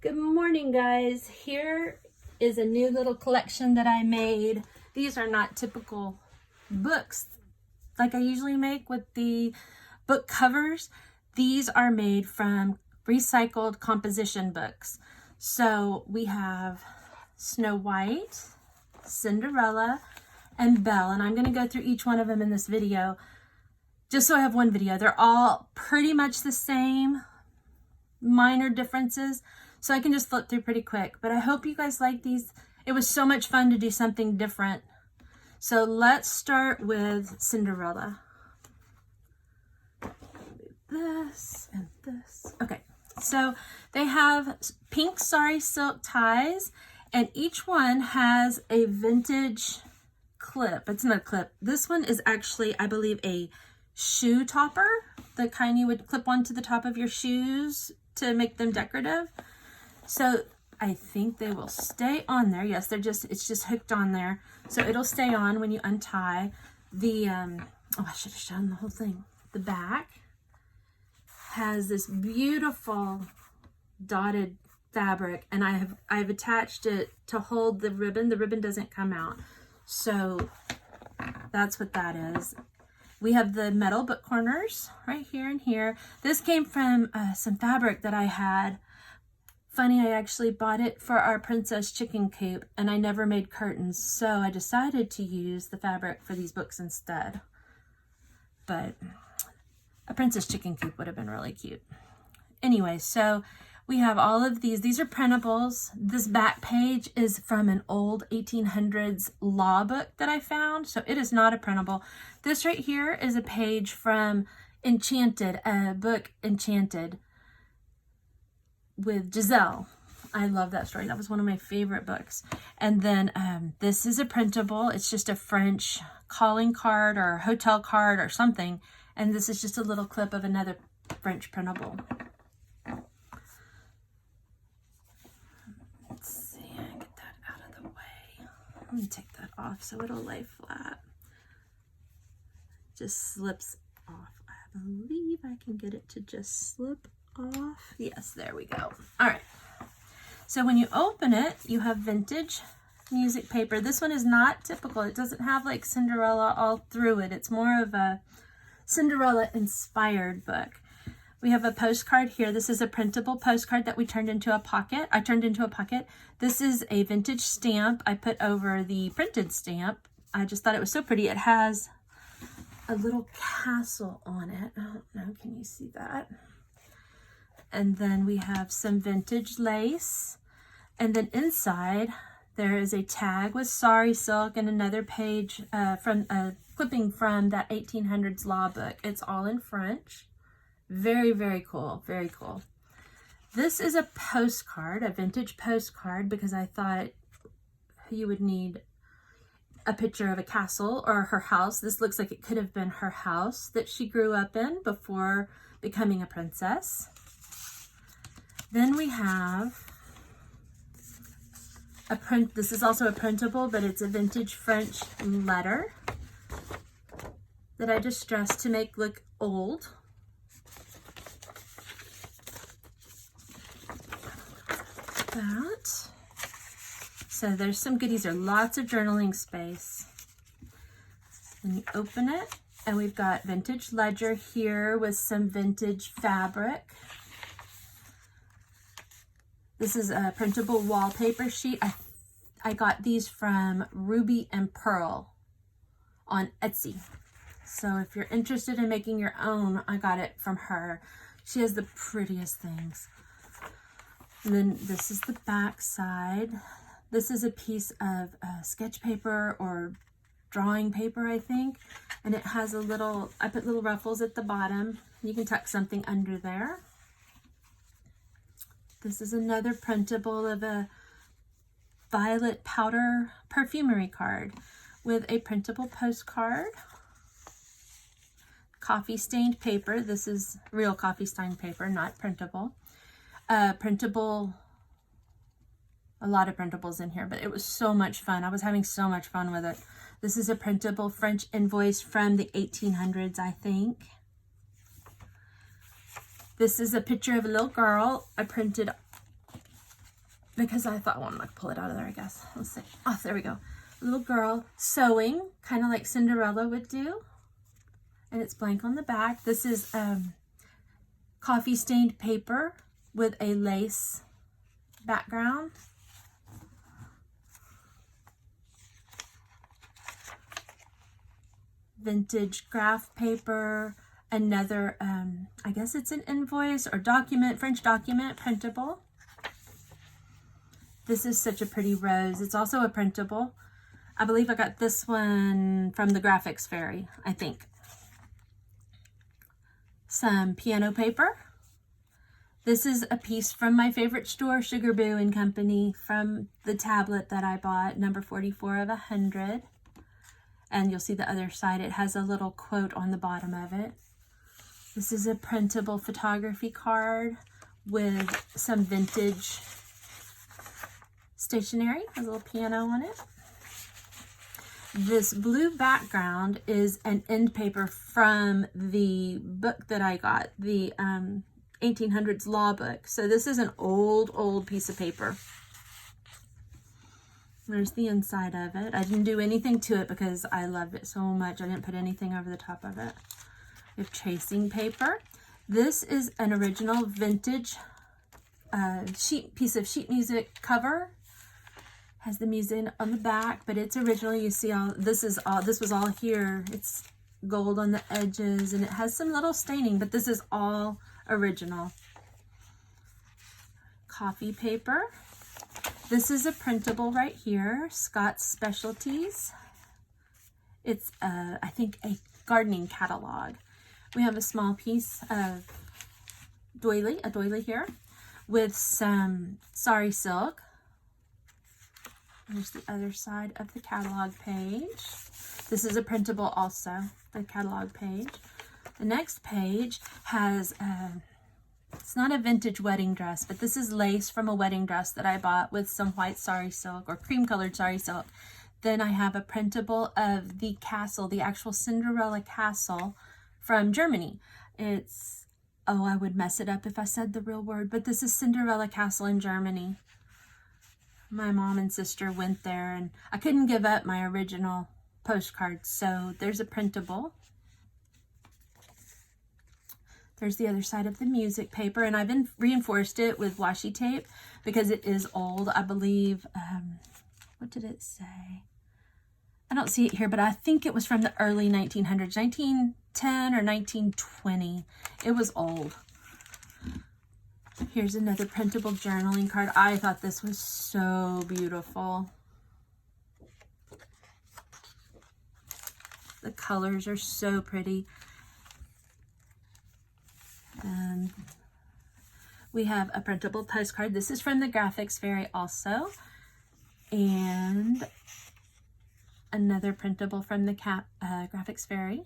Good morning, guys. Here is a new little collection that I made. These are not typical books like I usually make with the book covers. These are made from recycled composition books. So we have Snow White, Cinderella, and Belle, and I'm going to go through each one of them in this video just so I have one video. They're all pretty much the same, minor differences, so I can just flip through pretty quick. But I hope you guys like these. It was so much fun to do something different. So let's start with Cinderella. This and this. Okay, so they have pink sari silk ties, and each one has a vintage clip. It's not a clip. This one is actually, I believe, a shoe topper, the kind you would clip onto the top of your shoes to make them decorative. So I think they will stay on there. Yes, it's just hooked on there. So it'll stay on when you untie. The, I should have shown the whole thing. The back has this beautiful dotted fabric, and I've attached it to hold the ribbon. The ribbon doesn't come out. So that's what that is. We have the metal book corners right here and here. This came from some fabric that I had. Funny, I actually bought it for our princess chicken coop, and I never made curtains, so I decided to use the fabric for these books instead. But a princess chicken coop would have been really cute. Anyway, so we have all of these. These are printables. This back page is from an old 1800s law book that I found, so it is not a printable. This right here is a page from Enchanted, a book Enchanted with Giselle. I love that story. That was one of my favorite books. And then this is a printable. It's just a French calling card or hotel card or something. And this is just a little clip of another French printable. Let's see, I get that out of the way. Let me take that off so it'll lay flat. Just slips off. I believe I can get it to just slip off. Yes, there we go. All right. So when you open it, you have vintage music paper. This one is not typical. It doesn't have like Cinderella all through it. It's more of a Cinderella inspired book. We have a postcard here. This is a printable postcard that we turned into a pocket. I turned into a pocket. This is a vintage stamp I put over the printed stamp. I just thought it was so pretty. It has a little castle on it. I don't know, can you see that? And then we have some vintage lace. And then inside, there is a tag with sari silk and another page from a clipping from that 1800s law book. It's all in French. Very, very cool. Very cool. This is a postcard, a vintage postcard, because I thought you would need a picture of a castle or her house. This looks like it could have been her house that she grew up in before becoming a princess. Then we have a print. This is also a printable, but it's a vintage French letter that I distressed to make look old. That. So there's some goodies. There are lots of journaling space. Then you open it, and we've got vintage ledger here with some vintage fabric. This is a printable wallpaper sheet. I got these from Ruby and Pearl on Etsy. So if you're interested in making your own, I got it from her. She has the prettiest things. And then this is the back side. This is a piece of sketch paper or drawing paper, I think. And it has a little, I put little ruffles at the bottom. You can tuck something under there. This is another printable of a violet powder perfumery card with a printable postcard. Coffee stained paper. This is real coffee stained paper, not printable. Printable, a lot of printables in here, but it was so much fun. I was having so much fun with it. This is a printable French invoice from the 1800s, I think. This is a picture of a little girl. I printed because I thought, well, I'm not gonna pull it out of there, I guess. Let's see. Oh, there we go. Little girl sewing, kind of like Cinderella would do. And it's blank on the back. This is coffee stained paper with a lace background. Vintage graph paper. Another, I guess it's an invoice or document, French document, printable. This is such a pretty rose. It's also a printable. I believe I got this one from the Graphics Fairy, I think. Some piano paper. This is a piece from my favorite store, Sugar Boo and Company, from the tablet that I bought, number 44 of 100. And you'll see the other side. It has a little quote on the bottom of it. This is a printable photography card with some vintage stationery, a little piano on it. This blue background is an end paper from the book that I got, the 1800s law book. So this is an old piece of paper. There's the inside of it. I didn't do anything to it because I loved it so much. I didn't put anything over the top of it. We have tracing paper. This is an original vintage piece of sheet music cover. Has the music on the back, but it's original. You see this was all here. It's gold on the edges and it has some little staining, but this is all original. Coffee paper. This is a printable right here, Scott's Specialties. It's I think a gardening catalog. We have a small piece of a doily here with some sari silk. There's the other side of the catalog page. This is a printable also, the catalog page. The next page has, it's not a vintage wedding dress, but this is lace from a wedding dress that I bought with some white sari silk or cream colored sari silk. Then I have a printable of the castle, the actual Cinderella castle from Germany. It's, oh, I would mess it up if I said the real word, but this is Cinderella Castle in Germany. My mom and sister went there and I couldn't give up my original postcard. So there's a printable. There's the other side of the music paper, and I've reinforced it with washi tape because it is old. I believe, what did it say? I don't see it here, but I think it was from the early 1900s, 1910 or 1920. It was old. Here's another printable journaling card. I thought this was so beautiful. The colors are so pretty. We have a printable postcard. This is from the Graphics Fairy also. And another printable from the Graphics Fairy.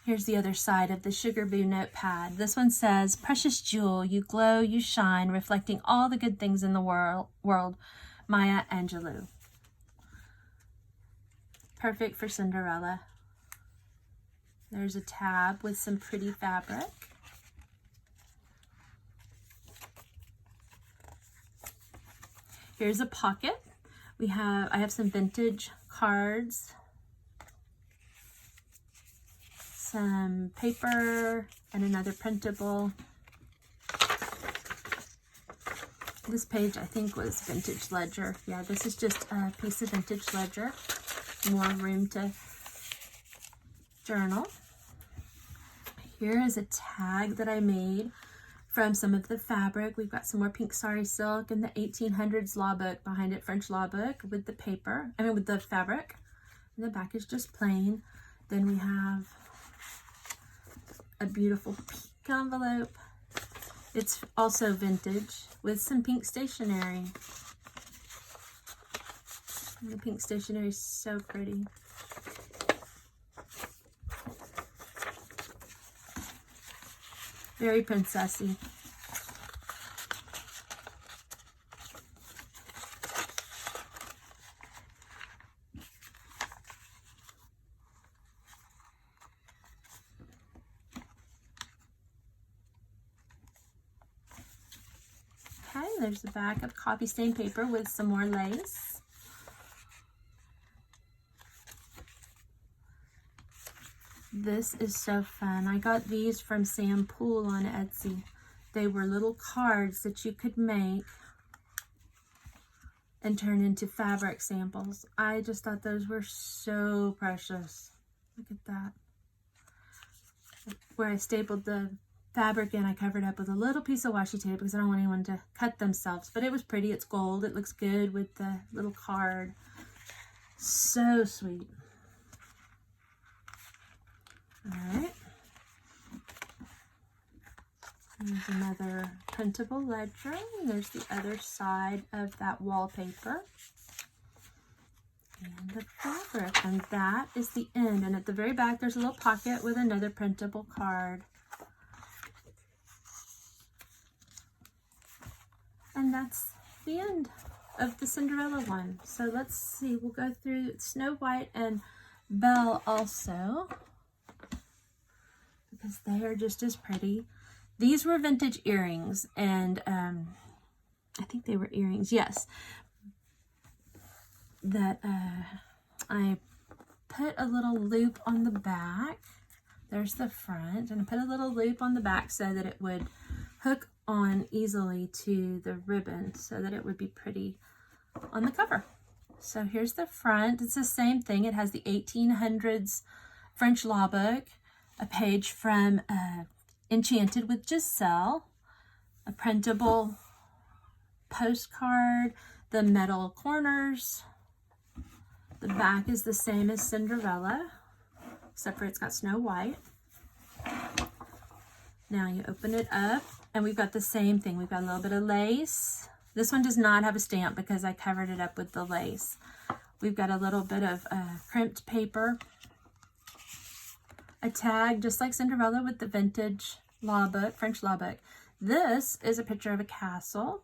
Here's the other side of the Sugar Boo notepad. This one says, "Precious jewel, you glow, you shine, reflecting all the good things in the world, Maya Angelou." Perfect for Cinderella. There's a tab with some pretty fabric. Here's a pocket. I have some vintage cards, some paper, and another printable. This page, I think, was vintage ledger. Yeah, this is just a piece of vintage ledger. More room to journal. Here is a tag that I made from some of the fabric. We've got some more pink sari silk and the 1800s law book behind it, French law book with the paper, with the fabric. And the back is just plain. Then we have a beautiful pink envelope. It's also vintage with some pink stationery. And the pink stationery is so pretty. Very princessy. There's the back of coffee stained paper with some more lace. This is so fun. I got these from Sam Poole on Etsy. They were little cards that you could make and turn into fabric samples. I just thought those were so precious. Look at that. Where I stapled the fabric in, I covered up with a little piece of washi tape because I don't want anyone to cut themselves. But it was pretty. It's gold. It looks good with the little card. So sweet. All right. There's another printable ledger. And there's the other side of that wallpaper. And the fabric. And that is the end. And at the very back, there's a little pocket with another printable card. And that's the end of the Cinderella one. So let's see. We'll go through Snow White and Belle also, because they are just as pretty. These were vintage earrings, and I think they were earrings, yes. That I put a little loop on the back. There's the front, and I put a little loop on the back so that it would hook on easily to the ribbon so that it would be pretty on the cover. So here's the front. It's the same thing. It has the 1800s French law book, a page from Enchanted with Giselle, a printable postcard, the metal corners. The back is the same as Cinderella, except for it's got Snow White. Now you open it up, and we've got the same thing. We've got a little bit of lace. This one does not have a stamp because I covered it up with the lace. We've got a little bit of crimped paper, a tag just like Cinderella with the vintage law book, French law book. This is a picture of a castle.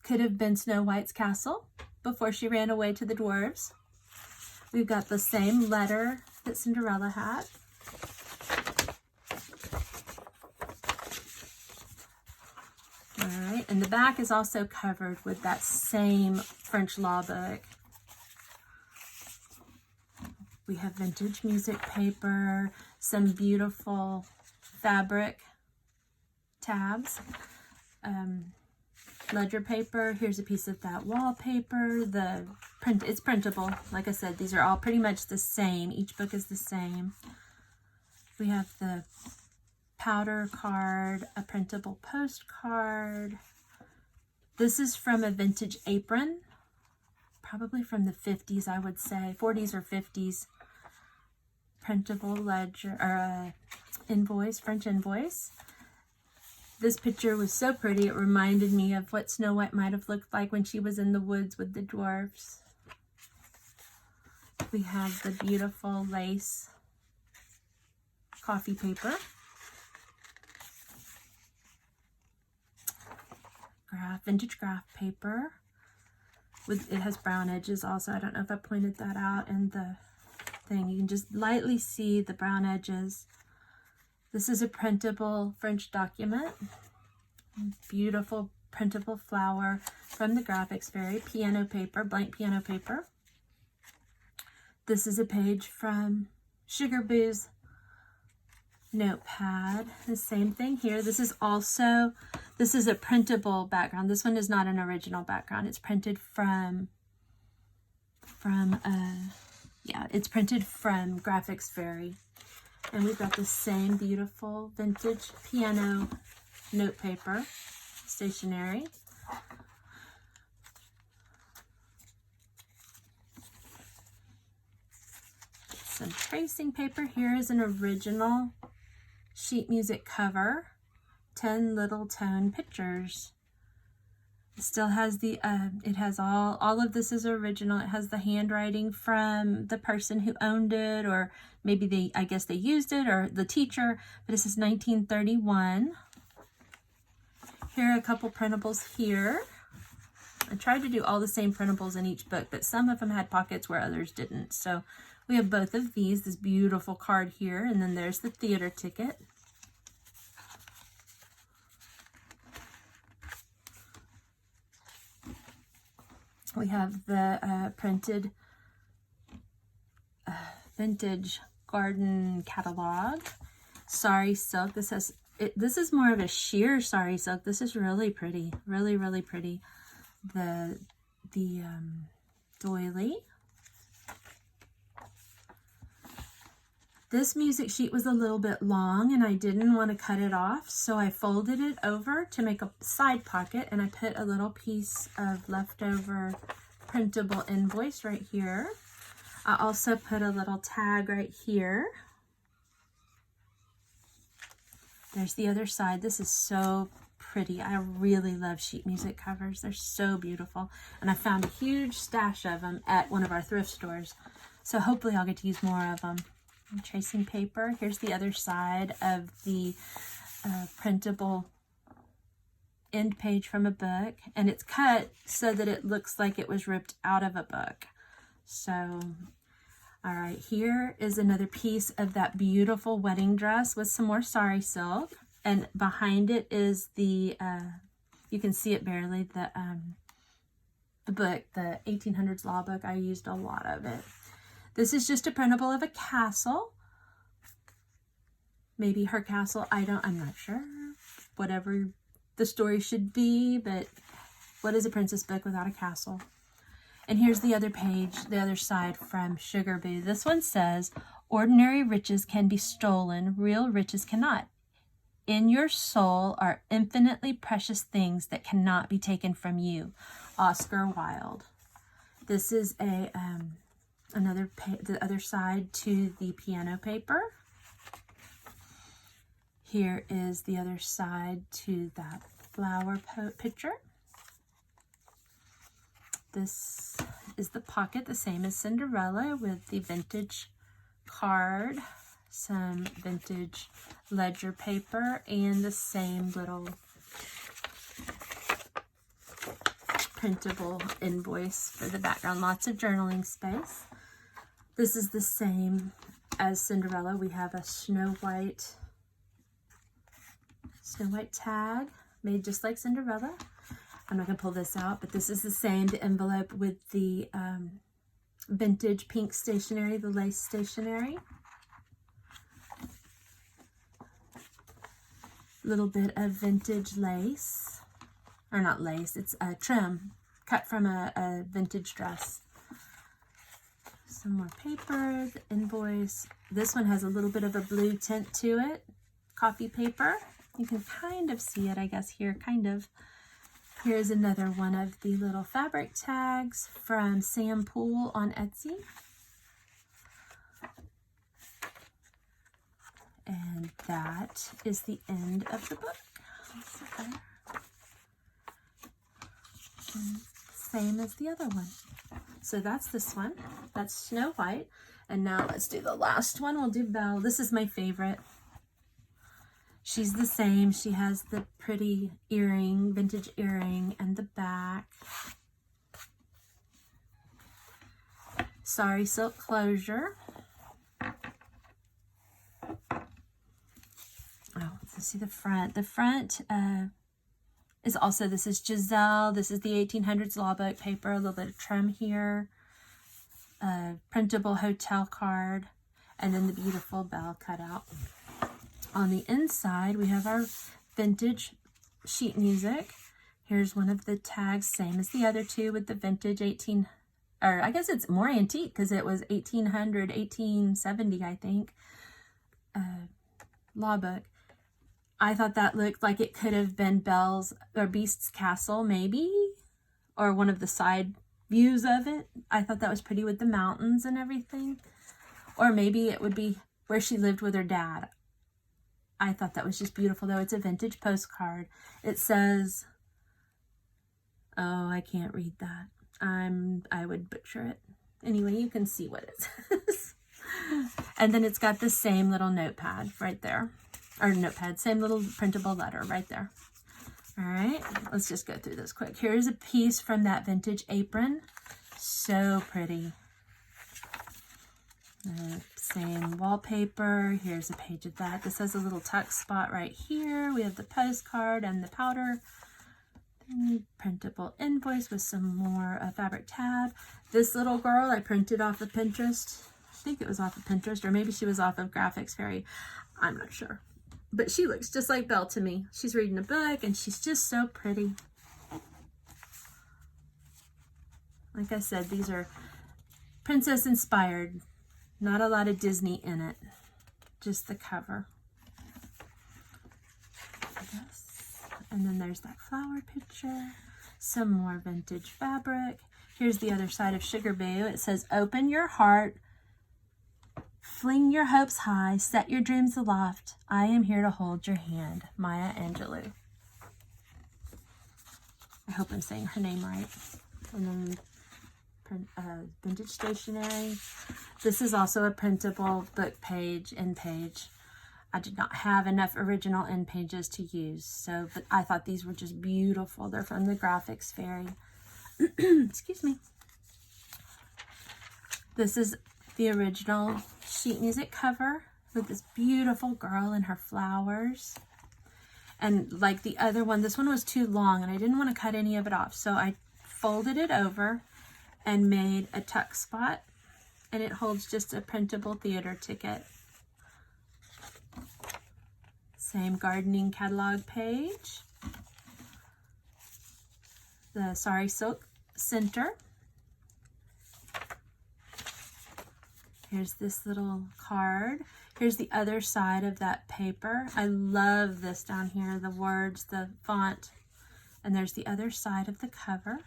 Could have been Snow White's castle before she ran away to the dwarves. We've got the same letter that Cinderella had. All right, and the back is also covered with that same French law book. We have vintage music paper, some beautiful fabric tabs, ledger paper. Here's a piece of that wallpaper. It's printable. Like I said, these are all pretty much the same. Each book is the same. We have the powder card, a printable postcard. This is from a vintage apron, probably from the 50s, I would say, 40s or 50s. Printable ledger, or invoice, French invoice. This picture was so pretty. It reminded me of what Snow White might have looked like when she was in the woods with the dwarfs. We have the beautiful lace coffee paper. Vintage graph paper. It has brown edges also. I don't know if I pointed that out in the thing. You can just lightly see the brown edges. This is a printable French document. Beautiful printable flower from the Graphics Fairy. Piano paper, blank piano paper. This is a page from Sugar Boo's notepad. The same thing here. This is a printable background. This one is not an original background. It's printed from it's printed from Graphics Fairy. And we've got the same beautiful vintage piano note paper, stationery. Some tracing paper. Here is an original sheet music cover. 10 little tone pictures. It still has the, it has all of this is original. It has the handwriting from the person who owned it, or maybe I guess they used it, or the teacher, but it says 1931. Here are a couple printables here. I tried to do all the same printables in each book, but some of them had pockets where others didn't. So we have both of these, this beautiful card here, and then there's the theater ticket. We have the printed vintage garden catalog. Sari silk. This is more of a sheer sari silk. This is really pretty. Really, really pretty. The doily. This music sheet was a little bit long and I didn't want to cut it off, so I folded it over to make a side pocket, and I put a little piece of leftover printable invoice right here. I also put a little tag right here. There's the other side. This is so pretty. I really love sheet music covers. They're so beautiful. And I found a huge stash of them at one of our thrift stores. So hopefully I'll get to use more of them. Tracing paper. Here's the other side of the printable end page from a book. And it's cut so that it looks like it was ripped out of a book. So, all right, here is another piece of that beautiful wedding dress with some more sari silk. And behind it is the, you can see it barely, the book, the 1800s law book. I used a lot of it. This is just a printable of a castle. Maybe her castle. I'm not sure. Whatever the story should be, but what is a princess book without a castle? And here's the other page, the other side from Sugar Boo. This one says, ordinary riches can be stolen, real riches cannot. In your soul are infinitely precious things that cannot be taken from you. Oscar Wilde. This is a the other side to the piano paper. Here is the other side to that flower picture. This is the pocket, the same as Cinderella, with the vintage card, some vintage ledger paper, and the same little printable invoice for the background. Lots of journaling space. This is the same as Cinderella. We have a Snow White tag made just like Cinderella. I'm not going to pull this out, but this is the same, the envelope with the vintage pink stationery, the lace stationery. Little bit of vintage lace, or not lace, it's a trim cut from a vintage dress. Some more paper, the invoice. This one has a little bit of a blue tint to it. Coffee paper. You can kind of see it, I guess, here, kind of. Here's another one of the little fabric tags from Sam Poole on Etsy. And that is the end of the book. And same as the other one. So that's this one. That's Snow White. And now let's do the last one. We'll do Belle. This is my favorite. She's the same. She has the pretty earring, vintage earring, and the back. Sari silk closure. Oh, let's see the front. The front is also, this is Giselle. This is the 1800s law book paper. A little bit of trim here. Printable hotel card. And then the beautiful Belle cutout. On the inside, we have our vintage sheet music. Here's one of the tags, same as the other two, with the vintage or I guess it's more antique because it was 1800, 1870, I think, law book. I thought that looked like it could have been Belle's or Beast's castle, maybe, or one of the side views of it. I thought that was pretty with the mountains and everything. Or maybe it would be where she lived with her dad. I thought that was just beautiful, though. It's a vintage postcard. It says, oh, I can't read that. I would butcher it. Anyway, you can see what it says. And then it's got the same little notepad right there. Or notepad, same little printable letter right there. All right, let's just go through this quick. Here's a piece from that vintage apron. So pretty. Same wallpaper. Here's a page of that. This has a little tuck spot right here. We have the postcard and the powder Printable invoice with some more fabric tab. This little girl I printed off of Pinterest. I think it was off of Pinterest, or maybe she was off of Graphics Fairy. I'm not sure. But she looks just like Belle to me. She's reading a book and she's just so pretty. Like I said, these are princess inspired. Not a lot of Disney in it. Just the cover. Yes. And then there's that flower picture. Some more vintage fabric. Here's the other side of Sugar Boo. It says, open your heart. Fling your hopes high. Set your dreams aloft. I am here to hold your hand. Maya Angelou. I hope I'm saying her name right. And then vintage stationery. This is also a printable book page, end page. I did not have enough original end pages to use, so but I thought these were just beautiful. They're from the Graphics Fairy. Excuse me. This is the original sheet music cover with this beautiful girl and her flowers. And like the other one, this one was too long and I didn't want to cut any of it off, so I folded it over and made a tuck spot, and it holds just a printable theater ticket. Same gardening catalog page. The Sari Silk center. Here's this little card. Here's the other side of that paper. I love this down here, the words, the font. And there's the other side of the cover.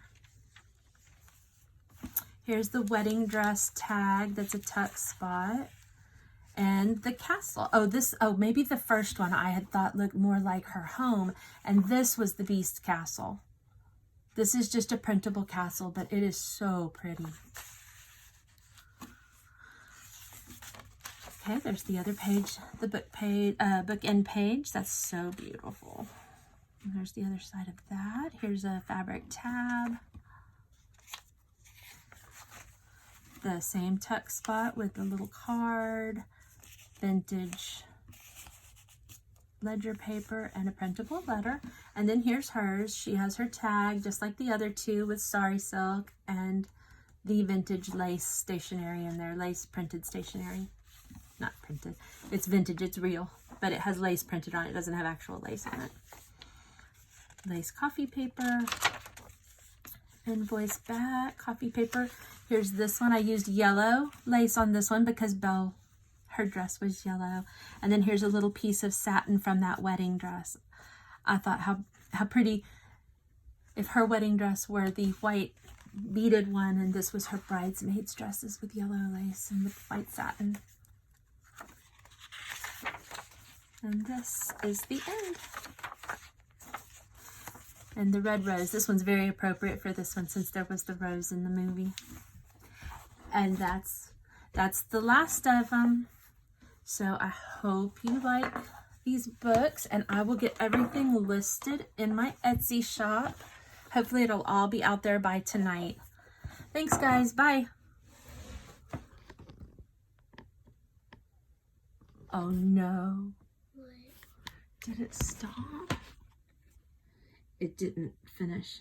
Here's the wedding dress tag that's a tuck spot. And the castle. Oh, maybe the first one I had thought looked more like her home. And this was the Beast Castle. This is just a printable castle, but it is so pretty. Okay, there's the other page, the book end page. That's so beautiful. And there's the other side of that. Here's a fabric tab. The same tuck spot with the little card, vintage ledger paper, and a printable letter. And then here's hers. She has her tag just like the other two with Sari Silk and the vintage lace stationery in there, lace printed stationery. Not printed, it's vintage, it's real, but it has lace printed on it. It doesn't have actual lace on it. Lace coffee paper. Invoice back, coffee paper. Here's this one. I used yellow lace on this one because Belle, her dress was yellow. And then here's a little piece of satin from that wedding dress. I thought how pretty if her wedding dress were the white beaded one and this was her bridesmaid's dresses with yellow lace and with white satin. And this is the end. And the red rose. This one's very appropriate for this one since there was the rose in the movie. And that's the last of them. So I hope you like these books, and I will get everything listed in my Etsy shop. Hopefully it'll all be out there by tonight. Thanks guys, bye. Oh no. What? Did it stop? It didn't finish.